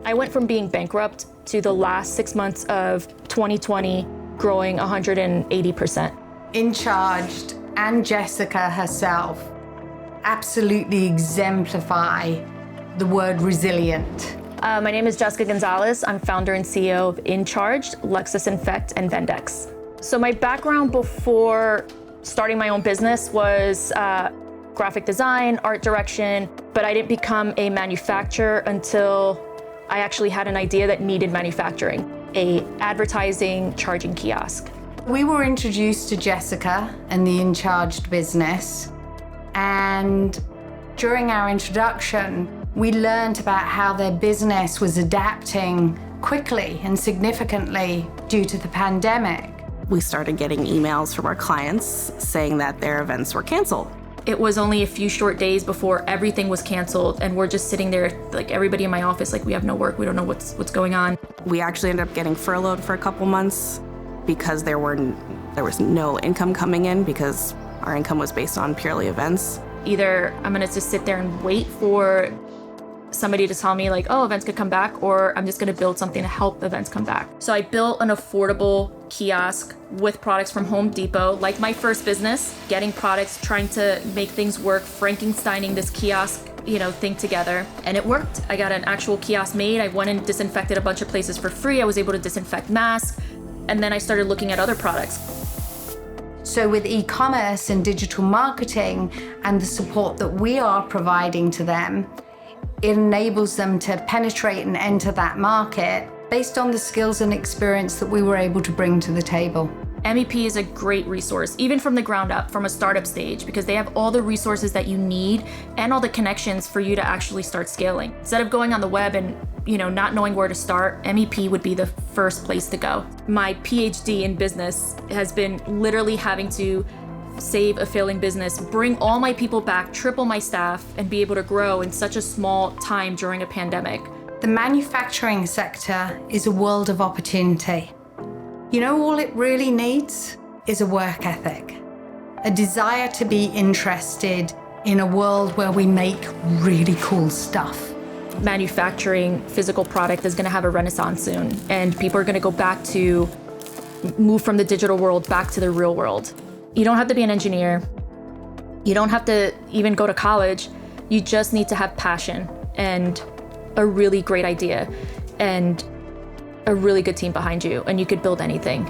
I went from being bankrupt to the last 6 months of 2020 growing 180%. InCharged and Jessica herself absolutely exemplify the word resilient. My name is Jessica Gonzales. I'm founder and CEO of InCharged, Lexus Infect, and Vendex. So my background before starting my own business was graphic design, art direction, but I didn't become a manufacturer until I actually had an idea that needed manufacturing, a advertising charging kiosk. We were introduced to Jessica and the InCharged business, and during our introduction, we learned about how their business was adapting quickly and significantly due to the pandemic. We started getting emails from our clients saying that their events were canceled. It was only a few short days before everything was canceled, and we're just sitting there, like everybody in my office, like we have no work, we don't know what's going on. We actually ended up getting furloughed for a couple months because there was no income coming in because our income was based on purely events. Either I'm gonna just sit there and wait for somebody to tell me like, oh, events could come back, or I'm just gonna build something to help events come back. So I built an affordable kiosk with products from Home Depot, like my first business, getting products, trying to make things work, Frankensteining this kiosk, thing together, and it worked. I got an actual kiosk made. I went and disinfected a bunch of places for free. I was able to disinfect masks, and then I started looking at other products. So with e-commerce and digital marketing and the support that we are providing to them, it enables them to penetrate and enter that market based on the skills and experience that we were able to bring to the table. MEP is a great resource, even from the ground up, from a startup stage, because they have all the resources that you need and all the connections for you to actually start scaling. Instead of going on the web and not knowing where to start, MEP would be the first place to go. My PhD in business has been literally having to save a failing business, bring all my people back, triple my staff, and be able to grow in such a small time during a pandemic. The manufacturing sector is a world of opportunity. All it really needs is a work ethic, a desire to be interested in a world where we make really cool stuff. Manufacturing physical product is going to have a renaissance soon, and people are going to go back to move from the digital world back to the real world. You don't have to be an engineer. You don't have to even go to college. You just need to have passion and a really great idea and a really good team behind you, and you could build anything.